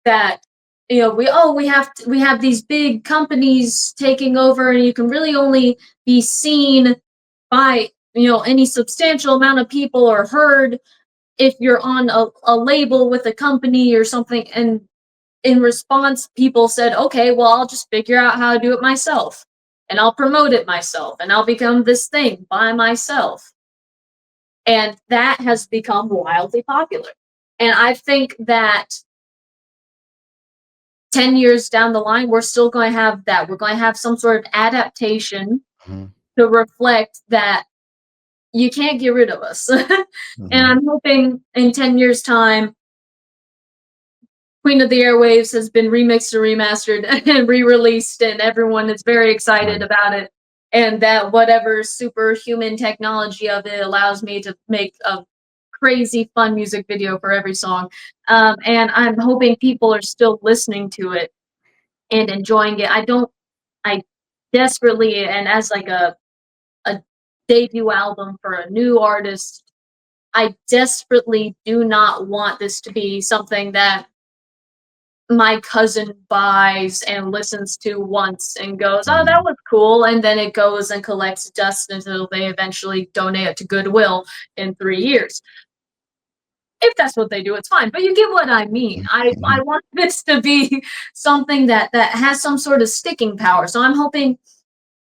that we have these big companies taking over, and you can really only be seen by any substantial amount of people, or heard if you're on a label with a company or something. And in response, people said, okay, well, I'll just figure out how to do it myself, and I'll promote it myself, and I'll become this thing by myself. And that has become wildly popular. And I think that 10 years down the line, we're still going to have that. We're going to have some sort of adaptation Mhm, to reflect that you can't get rid of us. And mhm, I'm hoping in 10 years' time, Queen of the Airwaves has been remixed and remastered and re-released, and everyone is very excited right. about it. And that whatever superhuman technology of it allows me to make a crazy fun music video for every song. And I'm hoping people are still listening to it and enjoying it. I desperately, and as like a debut album for a new artist, I desperately do not want this to be something that my cousin buys and listens to once and goes, "Oh, that Mhm, was cool," and then it goes and collects dust until they eventually donate it to Goodwill in 3 years. If that's what they do, it's fine, but you get what I mean. I mhm, want this to be something that has some sort of sticking power, so I'm hoping,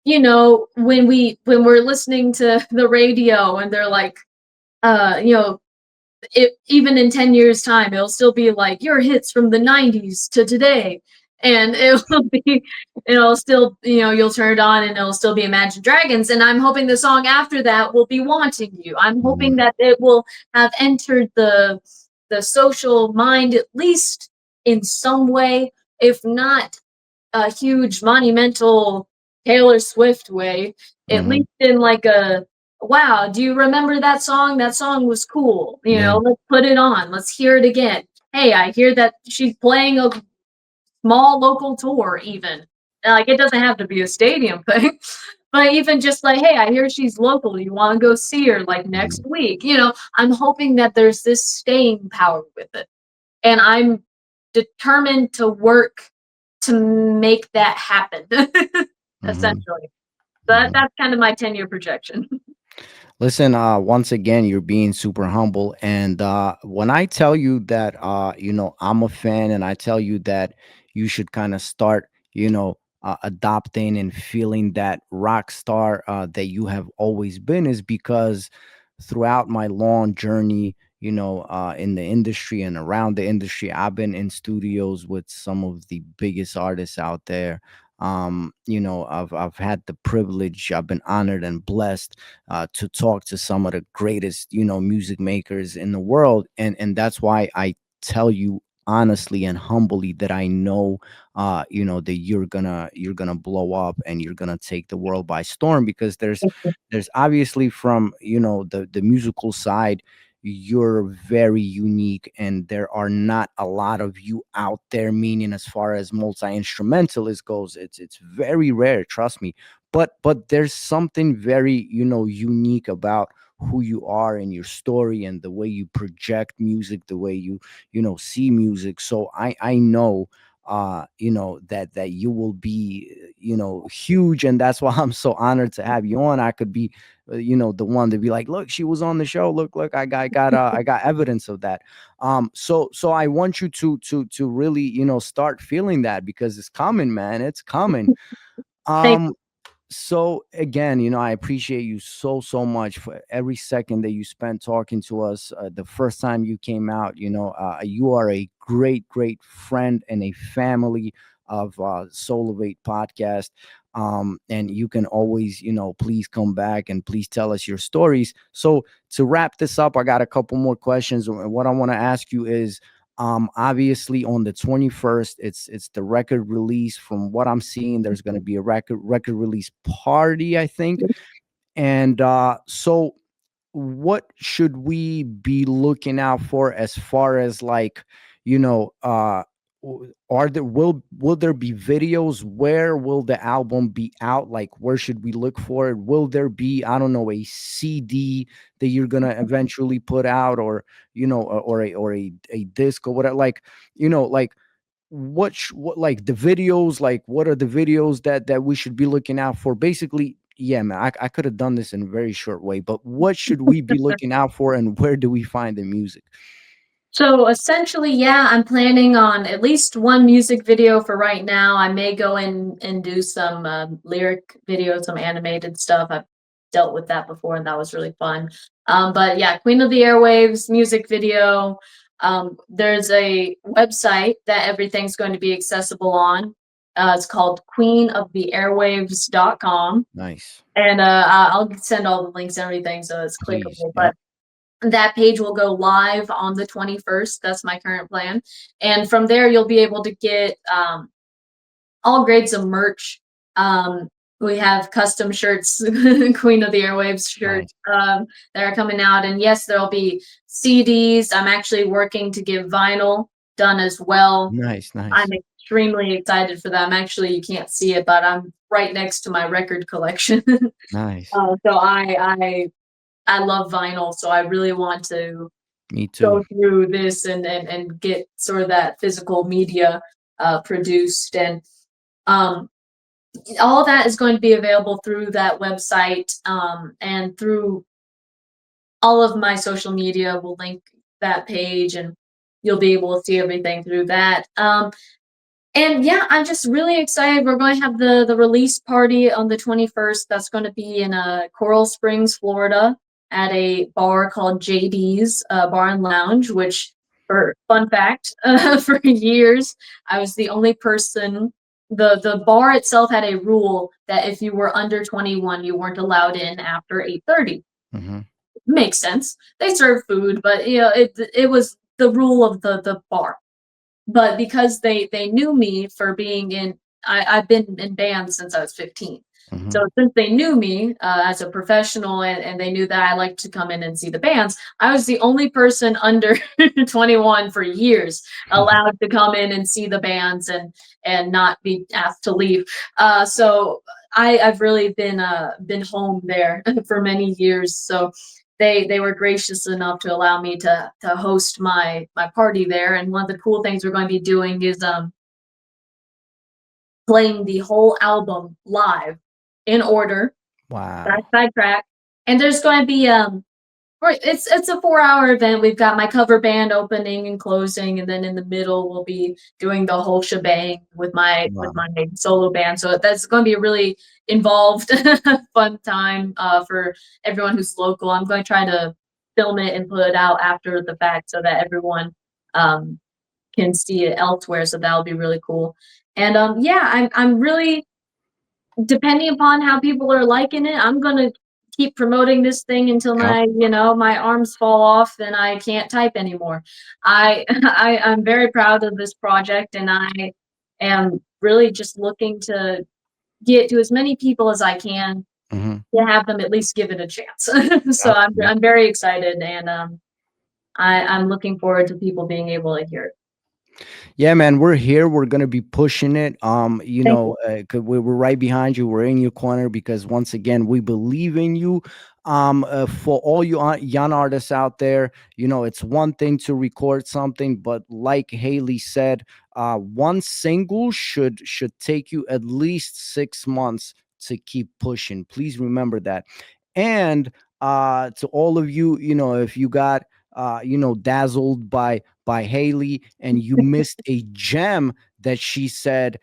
when we're listening to the radio and they're like, uh, you know, it even in 10 years time it'll still be like your hits from the 90s to today, and it'll still, you'll turn it on and it'll still be Imagine Dragons, and I'm hoping the song after that will be Wanting You. I'm hoping mhm, that it will have entered the social mind at least in some way, if not a huge monumental Taylor Swift way, at mhm. least in like a, wow, do you remember that song? That song was cool. Yeah. Let's put it on. Let's hear it again. Hey, I hear that she's playing a small local tour even. Like, it doesn't have to be a stadium thing. But even just like, hey, I hear she's local. You want to go see her like next Mhm, week? I'm hoping that there's this staying power with it. And I'm determined to work to make that happen, mhm, essentially. So mhm. that's kind of my 10-year projection. Listen, once again, you're being super humble. And when I tell you that, I'm a fan, and I tell you that you should kind of start, adopting and feeling that rock star that you have always been, is because throughout my long journey, in the industry and around the industry, I've been in studios with some of the biggest artists out there. I've had the privilege, I've been honored and blessed to talk to some of the greatest, music makers in the world, and that's why I tell you honestly and humbly that I know, that you're gonna blow up and you're gonna take the world by storm, because there's obviously, from the musical side, you're very unique, and there are not a lot of you out there, meaning as far as multi-instrumentalist goes, it's very rare, trust me. But there's something very, unique about who you are and your story and the way you project music, the way you see music. So I know, that you will be, huge, and that's why I'm so honored to have you on. I could be, the one to be like, look, she was on the show, look, I got evidence of that. So I want you to really, start feeling that, because it's coming, man, it's coming. Thank you. um so again, I appreciate you so much for every second that you spent talking to us. The first time you came out, you are a great friend and a family of SouLivate podcast. And you can always, please come back and please tell us your stories. So to wrap this up, I got a couple more questions. And what I want to ask you is, obviously on the 21st, it's the record release. From what I'm seeing, there's going to be a record release party, I think. And so what should we be looking out for, as far as, like, are there, will there be videos? Where will the album be out? Like, where should we look for it? Will there be, I don't know, a CD that you're gonna eventually put out, or or a disc, or whatever, like, like, what, like, the videos, like, what are the videos that we should be looking out for, basically? Yeah, man, I could have done this in a very short way, but what should we be looking out for, and where do we find the music? So essentially, yeah, I'm planning on at least one music video for right now. I may go in and do some lyric videos, some animated stuff. I've dealt with that before, and that was really fun. But yeah, Queen of the Airwaves music video. There's a website that everything's going to be accessible on. It's called queenoftheairwaves.com. Nice. And I'll send all the links and everything so it's Please. clickable. Yep. But that page will go live on the 21st. That's my current plan. And from there, you'll be able to get all grades of merch. We have custom shirts, Queen of the Airwaves shirts that are coming out. And yes, there'll be CDs. I'm actually working to get vinyl done as well. Nice. I'm extremely excited for that. You can't see it, but I'm right next to my record collection. Nice. So I love vinyl, so I really want to Me too. go through this and get sort of that physical media produced. And all that is going to be available through that website, and through all of my social media. We'll link that page, and you'll be able to see everything through that. And yeah, I'm just really excited. We're going to have the release party on the 21st. That's going to be in Coral Springs, Florida, at a bar called JD's Bar and Lounge, which, for fun fact, for years, I was the only person. The bar itself had a rule that if you were under 21, you weren't allowed in after 8:30. Mm-hmm. Makes sense. They serve food, but it was the rule of the bar. But because they knew me for being in, I've been in bands since I was 15. Mm-hmm. So since they knew me as a professional, and they knew that I liked to come in and see the bands, I was the only person under 21 for years allowed to come in and see the bands and not be asked to leave. So I've really been home there for many years. So they were gracious enough to allow me to host my party there. And one of the cool things we're going to be doing is playing the whole album live in order, Wow. track by track. And there's going to be it's a 4-hour event. We've got my cover band opening and closing, and then in the middle we'll be doing the whole shebang with my solo band. So that's going to be a really involved, fun time for everyone who's local. I'm going to try to film it and put it out after the fact so that everyone can see it elsewhere. So that'll be really cool. And yeah, I'm really, depending upon how people are liking it, I'm gonna keep promoting this thing until my arms fall off and I can't type anymore. I'm very proud of this project, and I am really just looking to get to as many people as I can to have them at least give it a chance. So I'm very excited, and I'm looking forward to people being able to hear it. Yeah, man, we're here. We're gonna be pushing it. 'Cause we're right behind you. We're in your corner because once again, we believe in you. For all you young artists out there, it's one thing to record something, but like Hailey said, one single should take you at least 6 months to keep pushing. Please remember that. And to all of you, if you got dazzled by Hailey and you missed a gem that she said,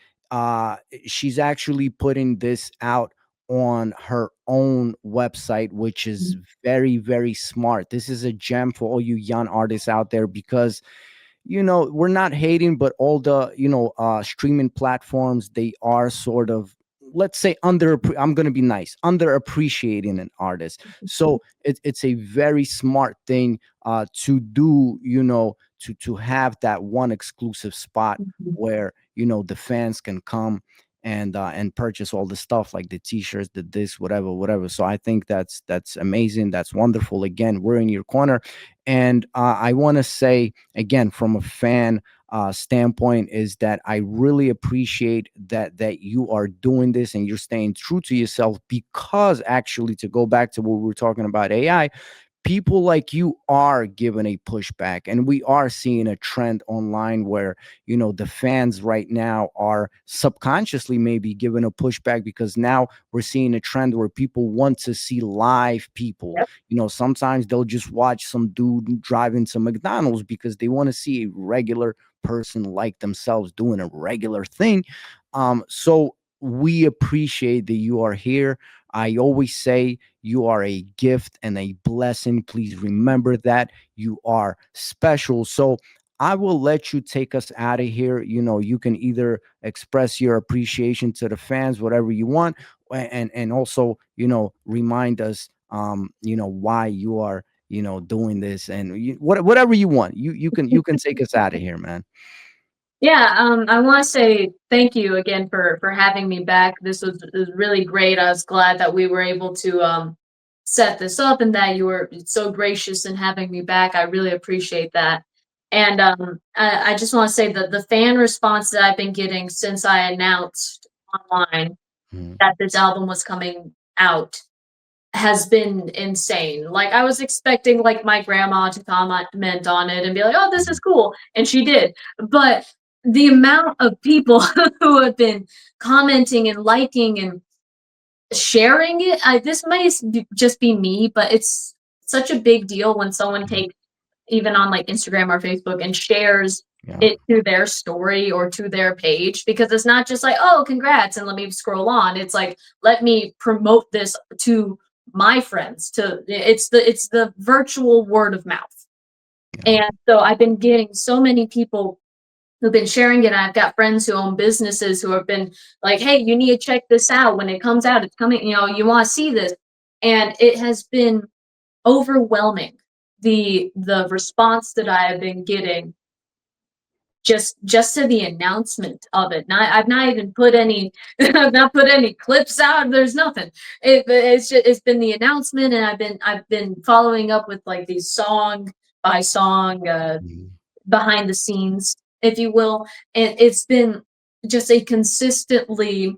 she's actually putting this out on her own website, which is very, very smart. This is a gem for all you young artists out there because we're not hating, but all the streaming platforms, they are sort of, let's say, I'm gonna be nice, underappreciating an artist. So it's a very smart thing to do, to have that one exclusive spot where the fans can come and purchase all the stuff like the t-shirts, the this, whatever. So I think that's amazing. That's wonderful. Again, we're in your corner. And I want to say again, from a fan standpoint, is that I really appreciate that you are doing this and you're staying true to yourself, because actually, to go back to what we were talking about AI, people like you are given a pushback, and we are seeing a trend online where the fans right now are subconsciously maybe given a pushback, because now we're seeing a trend where people want to see live people. Sometimes they'll just watch some dude driving to McDonald's because they want to see a regular person like themselves doing a regular thing. So we appreciate that you are here. I always say you are a gift and a blessing. Please remember that you are special. So I will let you take us out of here. You can either express your appreciation to the fans, whatever you want, and also, remind us, why you are, doing this, and whatever you want. You can take us out of here, man. Yeah, I want to say thank you again for having me back. This was really great. I was glad that we were able to set this up and that you were so gracious in having me back. I really appreciate that. And I just want to say that the fan response that I've been getting since I announced online Mhm. that this album was coming out has been insane. Like I was expecting like my grandma to comment on it and be like, "Oh, this is cool," and she did. But the amount of people who have been commenting and liking and sharing it, this might just be me, but it's such a big deal when someone Mhm. takes even on like Instagram or Facebook and shares Yeah. it to their story or to their page, because it's not just like, oh, congrats, and let me scroll on. It's like, let me promote this to my friends. To it's the virtual word of mouth. Yeah. And so I've been getting so many people who've been sharing it. I've got friends who own businesses who have been like, hey, you need to check this out when it comes out. It's coming, you want to see this. And it has been overwhelming, the response that I have been getting just to the announcement of it. I've not even put any I've not put any clips out. There's nothing. It's been the announcement, and I've been following up with like these song by song Mhm. behind the scenes, if you will. And it's been just a consistently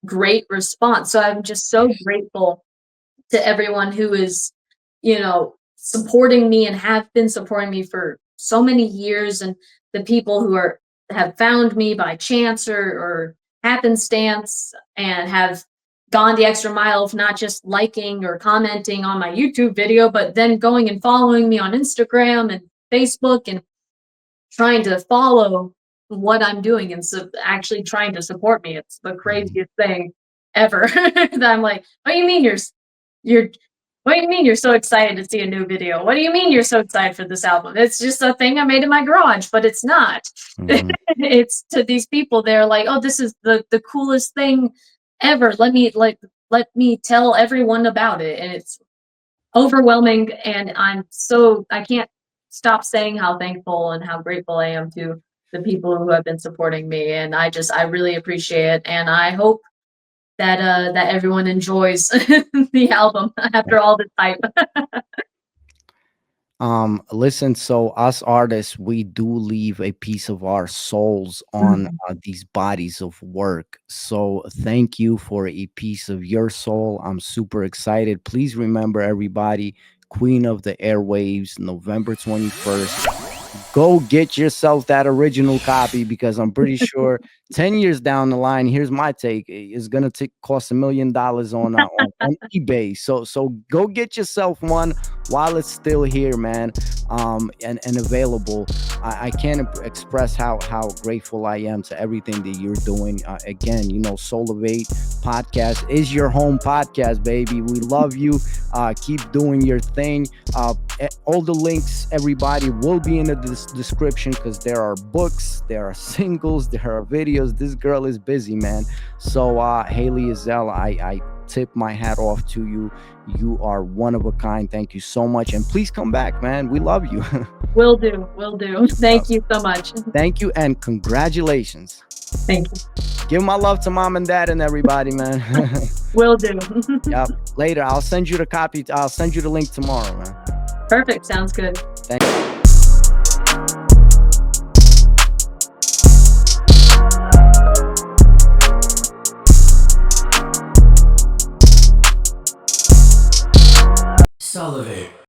great response. So I'm just so Nice. grateful to everyone who is, supporting me and have been supporting me for so many years, and the people who have found me by chance or happenstance and have gone the extra mile of not just liking or commenting on my YouTube video, but then going and following me on Instagram and Facebook and trying to follow what I'm doing and actually trying to support me. It's the Mhm. craziest thing ever. That I'm like, what do you mean you're what do you mean you're so excited to see a new video? What do you mean you're so excited for this album? It's just a thing I made in my garage, but it's not. Mhm. It's to these people, they're like, oh, this is the coolest thing ever. Let me tell everyone about it. And it's overwhelming, and I can't stop saying how thankful and how grateful I am to the people who have been supporting me, and I really appreciate it, and I hope that everyone enjoys the album after all this hype. Listen, so us artists, we do leave a piece of our souls on Mhm. these bodies of work. So thank you for a piece of your soul. I'm super excited. Please remember, everybody, Queen of the Airwaves, November 21st. Go get yourself that original copy, because I'm pretty sure 10 years down the line, here's my take, is going to cost $1 million on eBay. So go get yourself one while it's still here, man, and available. I can't express how grateful I am to everything that you're doing. Again, SouLivate podcast is your home podcast, baby. We love you. Keep doing your thing. All the links, everybody, will be in the description, because there are books, there are singles, there are videos. This girl is busy, man. So Hailey Ezzell, I tip my hat off to you. You are one of a kind. Thank you so much, and please come back, man. We love you. Will do. Thank you so much. Thank you, and congratulations. Thank you. Give my love to mom and dad and everybody, man. Will do. Yep. Later, I'll send you the copy. I'll send you the link tomorrow, man. Perfect. Sounds good. Thank you. SouLivate.